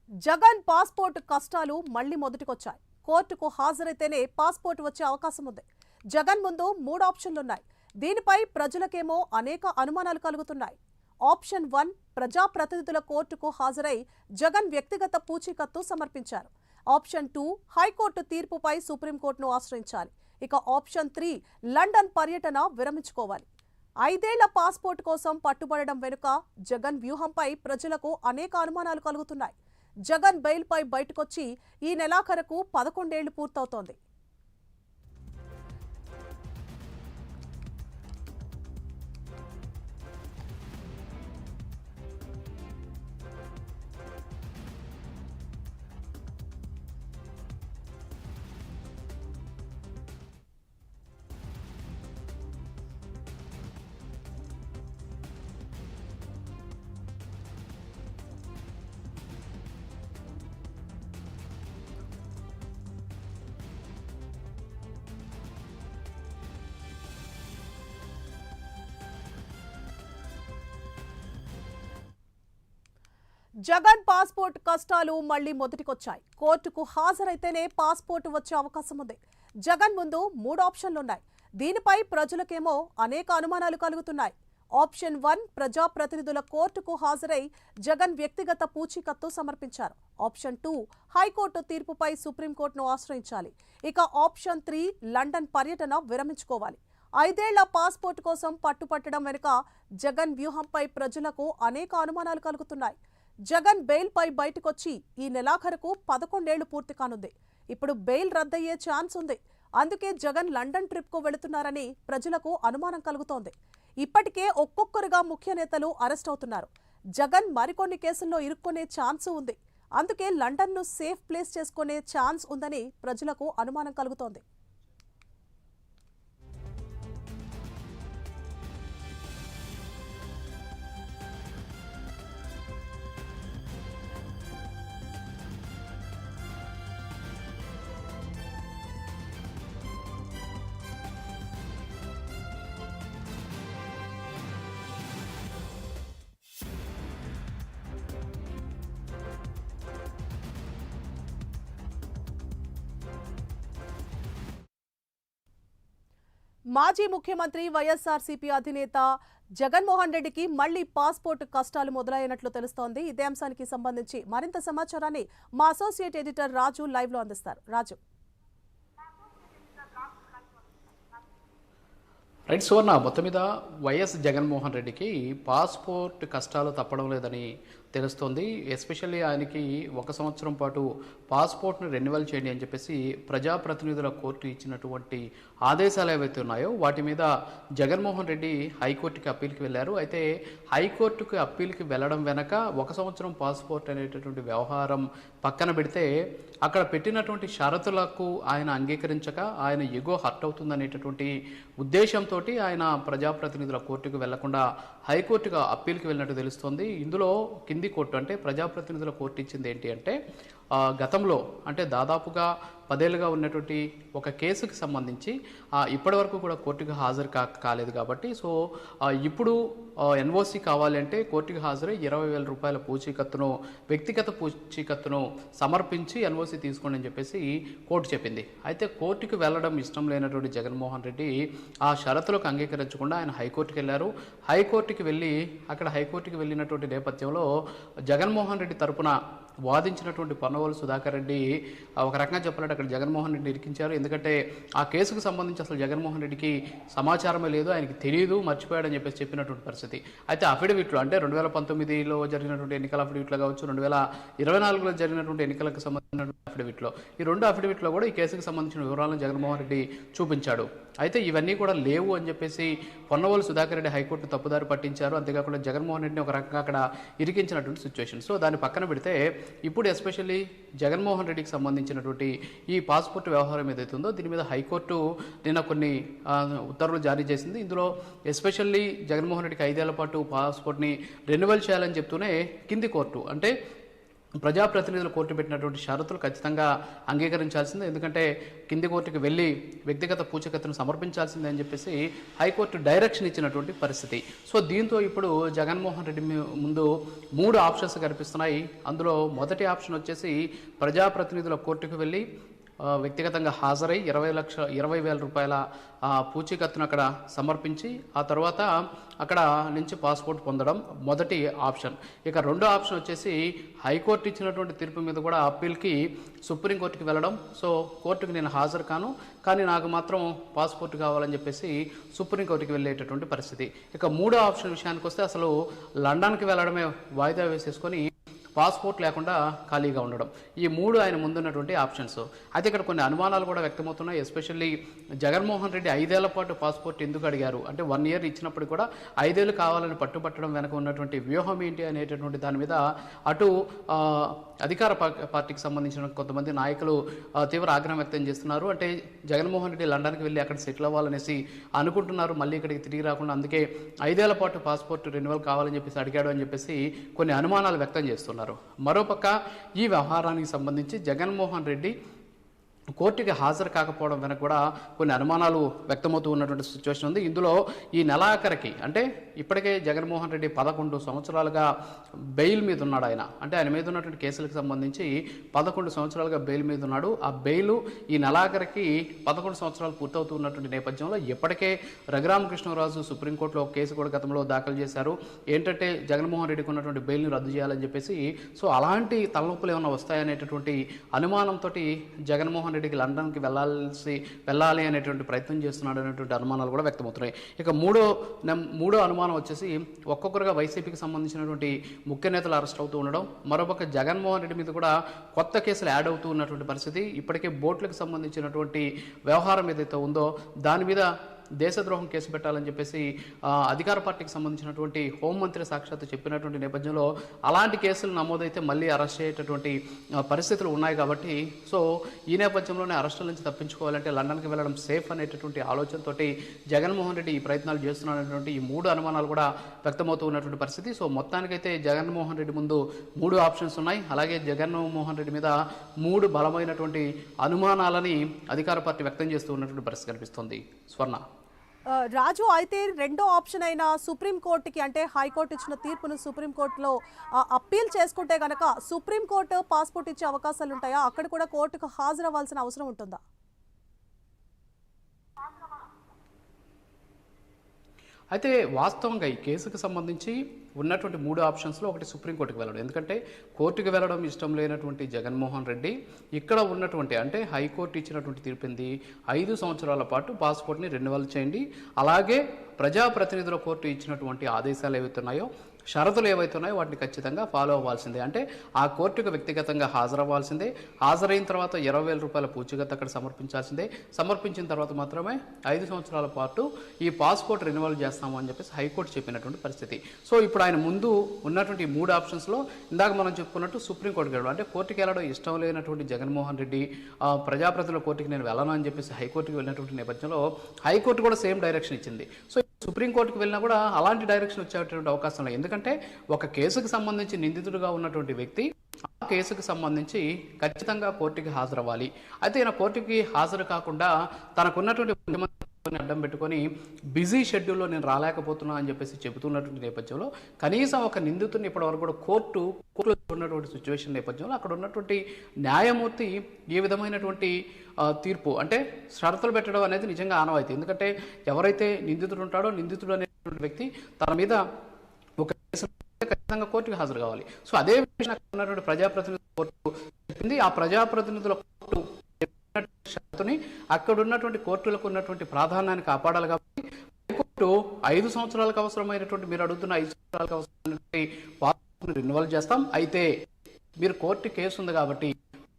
Jagan passport కష్టాలు మళ్లీ మొదటికొచ్చాయి. కోర్టుకు హాజరైతేనే పాస్పోర్ట్ వచ్చే అవకాశం ఉంది. జగన్ ముందు 3 ఆప్షన్లున్నాయి. దీనిపై ప్రజలకేమో అనేక అనుమానాలు కలుగుతున్నాయి. ఆప్షన్ 1 ప్రజాప్రతినిధుల కోర్టుకు హాజరై జగన్ వ్యక్తిగత పూచీకత్తు సమర్పించారు. ఆప్షన్ 2 హైకోర్టు తీర్పుపై సుప్రీంకోర్టును ఆశ్రయించాలి. ఇక ఆప్షన్ 3 లండన్ పర్యటన విరమించుకోవాలి. 5 ఏళ్ల పాస్పోర్ట్ కోసం పట్టుబడడం వెనుక జగన్ వ్యూహంపై ప్రజలకు అనేక అనుమానాలు కలుగుతున్నాయి. జగన్ బెయిల్పై బయటకొచ్చి ఈ నెలాఖరుకు 11 ఏళ్లు పూర్తవుతోంది. జగన్ పాస్పోర్ట్ కష్టాలు మళ్లీ మొదటికొచ్చాయి. కోర్టుకు హాజరైతేనే పాస్పోర్ట్ వచ్చే అవకాశం ఉంది. జగన్ ముందు 3 ఆప్షన్లున్నాయి. దీనిపై ప్రజలకేమో అనేక అనుమానాలు కలుగుతున్నాయి. ఆప్షన్ 1 ప్రజాప్రతినిధుల కోర్టుకు హాజరై జగన్ వ్యక్తిగత పూచీకత్తు సమర్పించారు. ఆప్షన్ 2 హైకోర్టు తీర్పుపై సుప్రీంకోర్టును ఆశ్రయించాలి. ఇక ఆప్షన్ 3 లండన్ పర్యటన విరమించుకోవాలి. 5 ఏళ్ల పాస్పోర్ట్ కోసం పట్టుపట్టడం వెనుక జగన్ వ్యూహంపై ప్రజలకు అనేక అనుమానాలు కలుగుతున్నాయి. జగన్ బెయిల్పై బయటకొచ్చి ఈ నెలాఖరుకు 11 ఏళ్లు పూర్తి కానుంది. ఇప్పుడు బెయిల్ రద్దయ్యే ఛాన్స్ ఉంది. అందుకే జగన్ లండన్ ట్రిప్కు వెళుతున్నారని ప్రజలకు అనుమానం కలుగుతోంది. ఇప్పటికే ఒక్కొక్కరుగా ముఖ్య నేతలు అరెస్ట్ అవుతున్నారు. జగన్ మరికొన్ని కేసుల్లో ఇరుక్కునే ఛాన్స్ ఉంది. అందుకే లండన్ను సేఫ్ ప్లేస్ చేసుకునే ఛాన్స్ ఉందని ప్రజలకు అనుమానం కలుగుతోంది. మాజీ ముఖ్యమంత్రి వైఎస్ఆర్సీపీ అధినేత జగన్మోహన్ రెడ్డికి మళ్లీ పాస్పోర్ట్ కష్టాలు మొదలైనట్లు తెలుస్తోంది. ఇదే అంశానికి సంబంధించి మరింత సమాచారాన్ని మా అసోసియేట్ ఎడిటర్ రాజు లైవ్ లో అందిస్తారు. రాజు, రైట్ సువర్ణ, మొత్తం మీద వైఎస్ జగన్మోహన్ రెడ్డికి పాస్పోర్ట్ కష్టాలు తప్పడం లేదని తెలుస్తోంది. ఎస్పెషల్లీ ఆయనకి 1 సంవత్సరం పాటు పాస్పోర్ట్ను రెన్యువల్ చేయండి అని చెప్పేసి ప్రజాప్రతినిధుల కోర్టు ఇచ్చినటువంటి ఆదేశాలు ఏవైతే ఉన్నాయో వాటి మీద జగన్మోహన్ రెడ్డి హైకోర్టుకి అప్పీల్కి వెళ్ళారు. అయితే హైకోర్టుకి అప్పీల్కి వెళ్ళడం వెనక 1 సంవత్సరం పాస్పోర్ట్ అనేటటువంటి వ్యవహారం పక్కన పెడితే అక్కడ పెట్టినటువంటి షరతులకు ఆయన అంగీకరించక ఆయన ఎగో హర్ట్ అవుతుందనేటటువంటి ఉద్దేశంతో ఆయన ప్రజాప్రతినిధుల కోర్టుకు వెళ్లకుండా హైకోర్టుగా అప్పీల్కి వెళ్ళినట్టు తెలుస్తోంది. ఇందులో కింది కోర్టు అంటే ప్రజాప్రతినిధుల కోర్టు ఇచ్చింది ఏంటి అంటే గతంలో అంటే దాదాపుగా 10 ఏళ్ళుగా ఉన్నటువంటి ఒక కేసుకి సంబంధించి ఇప్పటి వరకు కూడా కోర్టుకు హాజరు కాలేదు కాబట్టి సో ఇప్పుడు ఎన్ఓసి కావాలి అంటే కోర్టుకు హాజరై 20,000 రూపాయల పూచీకత్తును వ్యక్తిగత పూచీకత్తును సమర్పించి ఎన్ఓసి తీసుకోండి అని చెప్పేసి కోర్టు చెప్పింది. అయితే కోర్టుకు వెళ్ళడం ఇష్టం లేనటువంటి జగన్మోహన్ రెడ్డి ఆ షరతులకు అంగీకరించకుండా ఆయన హైకోర్టుకు వెళ్ళారు. హైకోర్టుకి వెళ్ళినటువంటి నేపథ్యంలో జగన్మోహన్ రెడ్డి తరపున వాదించినటువంటి పొన్నవోలు సుధాకర్ రెడ్డి ఒక రకంగా చెప్పాలంటే అక్కడ జగన్మోహన్ రెడ్డి ఇరికించారు. ఎందుకంటే ఆ కేసుకు సంబంధించి అసలు జగన్మోహన్ రెడ్డికి సమాచారమే లేదు, ఆయనకి తెలియదు, మర్చిపోయాడని చెప్పేసి చెప్పినటువంటి పరిస్థితి. అయితే అఫిడవిట్లు అంటే 2019లో జరిగినటువంటి ఎన్నికల అఫిడవిట్లో కావచ్చు, 2024లో జరిగినటువంటి ఎన్నికలకు సంబంధించినటువంటి అఫిడవిట్లో ఈ 2 అఫిడవిట్లో కూడా ఈ కేసుకు సంబంధించిన వివరాలను జగన్మోహన్ రెడ్డి చూపించాడు. అయితే ఇవన్నీ కూడా లేవు అని చెప్పేసి పొన్నవోలు సుధాకర్ రెడ్డి హైకోర్టు తప్పుదారి పట్టించారు. అంతేకాకుండా జగన్మోహన్ రెడ్డిని ఒక రకంగా అక్కడ ఇరికించినటువంటి సిచ్యువేషన్. సో దాన్ని పక్కన పెడితే ఇప్పుడు ఎస్పెషల్లీ జగన్మోహన్ రెడ్డికి సంబంధించినటువంటి ఈ పాస్పోర్ట్ వ్యవహారం ఏదైతే ఉందో దీని మీద హైకోర్టు నిన్న కొన్ని ఉత్తర్వులు జారీ చేసింది. ఇందులో ఎస్పెషల్లీ జగన్మోహన్ రెడ్డికి 5 ఏళ్ల పాటు పాస్పోర్ట్ని రెన్యువల్ చేయాలని చెప్తూనే కింది కోర్టు అంటే ప్రజాప్రతినిధులు కోర్టు పెట్టినటువంటి షరతులు ఖచ్చితంగా అంగీకరించాల్సిందే. ఎందుకంటే కింది కోర్టుకు వెళ్ళి వ్యక్తిగత పూచీకత్తును సమర్పించాల్సిందే అని చెప్పేసి హైకోర్టు డైరెక్షన్ ఇచ్చినటువంటి పరిస్థితి. సో దీంతో ఇప్పుడు జగన్మోహన్ రెడ్డి ముందు 3 ఆప్షన్స్ కనిపిస్తున్నాయి. అందులో మొదటి ఆప్షన్ వచ్చేసి ప్రజాప్రతినిధుల కోర్టుకు వెళ్ళి వ్యక్తిగతంగా హాజరై 20,000 రూపాయల పూచీకత్తును అక్కడ సమర్పించి ఆ తర్వాత అక్కడ నుంచి పాస్పోర్ట్ పొందడం మొదటి ఆప్షన్. ఇక రెండో ఆప్షన్ వచ్చేసి హైకోర్టు ఇచ్చినటువంటి తీర్పు మీద కూడా అప్పీల్కి సుప్రీంకోర్టుకి వెళ్ళడం. సో కోర్టుకు నేను హాజరు కాను, కానీ నాకు మాత్రం పాస్పోర్ట్ కావాలని చెప్పేసి సుప్రీంకోర్టుకి వెళ్ళేటటువంటి పరిస్థితి. ఇక మూడో ఆప్షన్ విషయానికి వస్తే అసలు లండన్కి వెళ్ళడమే వాయిదా వేసేసుకొని పాస్పోర్ట్ లేకుండా ఖాళీగా ఉండడం. ఈ 3 ఆయన ముందున్నటువంటి ఆప్షన్స్. అయితే ఇక్కడ కొన్ని అనుమానాలు కూడా వ్యక్తమవుతున్నాయి. ఎస్పెషల్లీ జగన్మోహన్ రెడ్డి 5 ఏళ్ల పాటు పాస్పోర్ట్ ఎందుకు అడిగారు అంటే 1 ఇయర్ ఇచ్చినప్పుడు కూడా 5 ఏళ్ళు కావాలని పట్టుబట్టడం వెనక ఉన్నటువంటి వ్యూహం ఏంటి అనేటటువంటి దాని మీద అటు అధికార పార్టీకి సంబంధించిన కొంతమంది నాయకులు తీవ్ర ఆగ్రహం వ్యక్తం చేస్తున్నారు. అంటే జగన్మోహన్ రెడ్డి లండన్కి వెళ్ళి అక్కడ సెటిల్ అవ్వాలనేసి అనుకుంటున్నారు, మళ్ళీ ఇక్కడికి తిరిగి రాకుండా, అందుకే 5 ఏళ్ల పాటు పాస్పోర్ట్ రెన్యువల్ కావాలని చెప్పేసి అడిగాడు అని చెప్పేసి కొన్ని అనుమానాలు వ్యక్తం చేస్తున్నారు. మరోపక్క ఈ వ్యవహారానికి సంబంధించి జగన్మోహన్ రెడ్డి కోర్టుకి హాజరు కాకపోవడం వెనక కూడా కొన్ని అనుమానాలు వ్యక్తమవుతూ ఉన్నటువంటి సిచ్యువేషన్ ఉంది. ఇందులో ఈ నెలాఖరికి అంటే ఇప్పటికే జగన్మోహన్ రెడ్డి 11 సంవత్సరాలుగా బెయిల్ మీద ఉన్నాడు. అంటే ఆయన మీద ఉన్నటువంటి కేసులకు సంబంధించి 11 సంవత్సరాలుగా బెయిల్ మీద ఉన్నాడు. ఆ బెయిల్ ఈ నెలాఖరికి 11 సంవత్సరాలు పూర్తవుతూ ఉన్నటువంటి నేపథ్యంలో ఇప్పటికే రఘురామకృష్ణరాజు సుప్రీంకోర్టులో ఒక కేసు కూడా గతంలో దాఖలు చేశారు. ఏంటంటే జగన్మోహన్ రెడ్డికి ఉన్నటువంటి బెయిల్ని రద్దు చేయాలని చెప్పేసి. సో అలాంటి తలనొప్పులు ఏమైనా వస్తాయనేటటువంటి అనుమానంతో జగన్మోహన్ రెడ్డికి లండన్కి వెళ్ళాలి అనేటువంటి ప్రయత్నం చేస్తున్నాడు అనేటువంటి అనుమానాలు కూడా వ్యక్తమవుతున్నాయి. ఇక మూడో అనుమానం వచ్చేసి ఒక్కొక్కరుగా వైసీపీకి సంబంధించినటువంటి ముఖ్య నేతలు అరెస్ట్ అవుతూ ఉండడం, మరోపక్క జగన్మోహన్ రెడ్డి మీద కూడా కొత్త కేసులు యాడ్ అవుతూ ఉన్నటువంటి పరిస్థితి. ఇప్పటికే బోట్లకు సంబంధించినటువంటి వ్యవహారం ఏదైతే ఉందో దాని మీద దేశద్రోహం కేసు పెట్టాలని చెప్పేసి అధికార పార్టీకి సంబంధించినటువంటి హోంమంత్రి సాక్షాత్తు చెప్పినటువంటి నేపథ్యంలో అలాంటి కేసులు నమోదైతే మళ్ళీ అరెస్ట్ అయ్యేటటువంటి పరిస్థితులు ఉన్నాయి. కాబట్టి సో ఈ నేపథ్యంలోనే అరెస్టుల నుంచి తప్పించుకోవాలంటే లండన్కి వెళ్ళడం సేఫ్ అనేటటువంటి ఆలోచనతోటి జగన్మోహన్ రెడ్డి ఈ ప్రయత్నాలు చేస్తున్నాడనేటువంటి ఈ 3 అనుమానాలు కూడా వ్యక్తమవుతూ ఉన్నటువంటి పరిస్థితి. సో మొత్తానికైతే జగన్మోహన్ రెడ్డి ముందు 3 ఆప్షన్స్ ఉన్నాయి. అలాగే జగన్మోహన్ రెడ్డి మీద 3 బలమైనటువంటి అనుమానాలని అధికార పార్టీ వ్యక్తం చేస్తూ ఉన్నటువంటి పరిస్థితి కనిపిస్తుంది. స్వర్ణ రాజు, అయితే రెండో ఆప్షన్ అయిన సుప్రీంకోర్టుకి అంటే హైకోర్టు ఇచ్చిన తీర్పును సుప్రీంకోర్టులో అప్పీల్ చేసుకుంటే కనుక సుప్రీంకోర్టు పాస్పోర్ట్ ఇచ్చే అవకాశాలు ఉంటాయా? అక్కడ కూడా కోర్టుకు హాజరవ్వాల్సిన అవసరం ఉంటుందా? అయితే వాస్తవంగా ఈ కేసుకు సంబంధించి ఉన్నటువంటి 3 ఆప్షన్స్లో ఒకటి సుప్రీంకోర్టుకి వెళ్ళడం. ఎందుకంటే కోర్టుకు వెళ్ళడం ఇష్టం లేనటువంటి జగన్మోహన్ రెడ్డి ఇక్కడ ఉన్నటువంటి అంటే హైకోర్టు ఇచ్చినటువంటి తీర్పింది 5 సంవత్సరాల పాటు పాస్పోర్ట్ని రెన్యువల్ చేయండి, అలాగే ప్రజాప్రతినిధుల కోర్టు ఇచ్చినటువంటి ఆదేశాలు ఏవైతున్నాయో షరతులు ఏవైతున్నాయో వాటిని ఖచ్చితంగా ఫాలో అవ్వాల్సిందే. అంటే ఆ కోర్టుకు వ్యక్తిగతంగా హాజరవ్వాల్సిందే. హాజరైన తర్వాత 20,000 రూపాయల పూచీకత్తు అక్కడ సమర్పించాల్సిందే. సమర్పించిన తర్వాత మాత్రమే 5 సంవత్సరాల పాటు ఈ పాస్పోర్ట్ రెన్యువల్ చేస్తాము అని చెప్పేసి హైకోర్టు చెప్పినటువంటి పరిస్థితి. సో ఇప్పుడు ఆయన ముందు ఉన్నటువంటి 3 ఆప్షన్స్లో ఇందాక మనం చెప్పుకున్నట్టు సుప్రీంకోర్టుకి వెళ్ళడం అంటే కోర్టుకి వెళ్ళడం ఇష్టం లేనటువంటి జగన్మోహన్ రెడ్డి ప్రజాప్రతినిధుల కోర్టుకి నేను వెళ్ళను అని చెప్పేసి హైకోర్టుకి వెళ్ళినటువంటి నేపథ్యంలో హైకోర్టు కూడా సేమ్ డైరెక్షన్ ఇచ్చింది. సో సుప్రీంకోర్టుకి వెళ్ళినా కూడా అలాంటి డైరెక్షన్ వచ్చేటువంటి అవకాశం లేదు. ఎందుకంటే ఒక కేసుకు సంబంధించి నిందితుడిగా ఉన్నటువంటి వ్యక్తి ఆ కేసుకు సంబంధించి ఖచ్చితంగా కోర్టుకి హాజరవ్వాలి. అయితే ఈయన కోర్టుకి హాజరు కాకుండా తనకున్నటువంటి అడ్డం పెట్టుకొని బిజీ షెడ్యూల్లో నేను రాలేకపోతున్నా అని చెప్పేసి చెబుతున్నటువంటి నేపథ్యంలో కనీసం ఒక నిందితుడిని ఇప్పటివరకు కూడా కోర్టులో ఉన్నటువంటి సిచ్యువేషన్ నేపథ్యంలో అక్కడ ఉన్నటువంటి న్యాయమూర్తి ఏ విధమైనటువంటి తీర్పు అంటే షరతులు పెట్టడం అనేది నిజంగా ఆనవాయితీ. ఎందుకంటే ఎవరైతే నిందితుడు ఉంటాడో నిందితుడు అనేటువంటి వ్యక్తి తన మీద ఒక ఖచ్చితంగా కోర్టుకి హాజరు కావాలి. సో అదే విషయం ఉన్నటువంటి ప్రజాప్రతినిధుల కోర్టు చెప్పింది. ఆ ప్రజాప్రతినిధుల కోర్టు షరతుని అక్కడ ఉన్నటువంటి కోర్టులకు ఉన్నటువంటి ప్రాధాన్యాన్ని కాపాడాలి. కాబట్టి హైకోర్టు 5 సంవత్సరాలకు అవసరమైనటువంటి మీరు అడుగుతున్న 5 సంవత్సరాలకు అవసరమైనటువంటి పాస్పోర్ట్ని రెన్యువల్ చేస్తాం. అయితే మీరు కోర్టు కేసు ఉంది కాబట్టి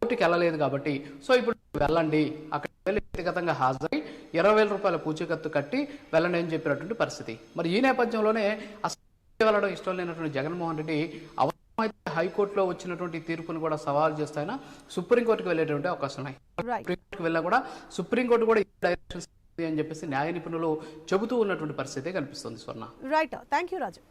కోర్టుకి వెళ్ళలేదు కాబట్టి సో ఇప్పుడు వెళ్ళండి, అక్కడ వెళ్ళి వ్యక్తిగతంగా హాజరై 20,000 రూపాయల పూచీకత్తు కట్టి వెళ్ళండి అని చెప్పినటువంటి పరిస్థితి. మరి ఈ నేపథ్యంలోనే అసలు వెళ్ళడం ఇష్టం లేనటువంటి జగన్మోహన్ రెడ్డి అవసరమైతే హైకోర్టులో వచ్చినటువంటి తీర్పును కూడా సవాల్ చేస్తాయినా సుప్రీంకోర్టుకు వెళ్ళేటువంటి అవకాశం ఉన్నాయి. సుప్రీంకోర్టుకు వెళ్ళినా కూడా సుప్రీంకోర్టు కూడా డైరెక్షన్స్ అని చెప్పేసి న్యాయ నిపుణులు చెబుతూ ఉన్నటువంటి పరిస్థితి కనిపిస్తుంది. స్వర్ణ రైట్, థ్యాంక్ యూ రాజు.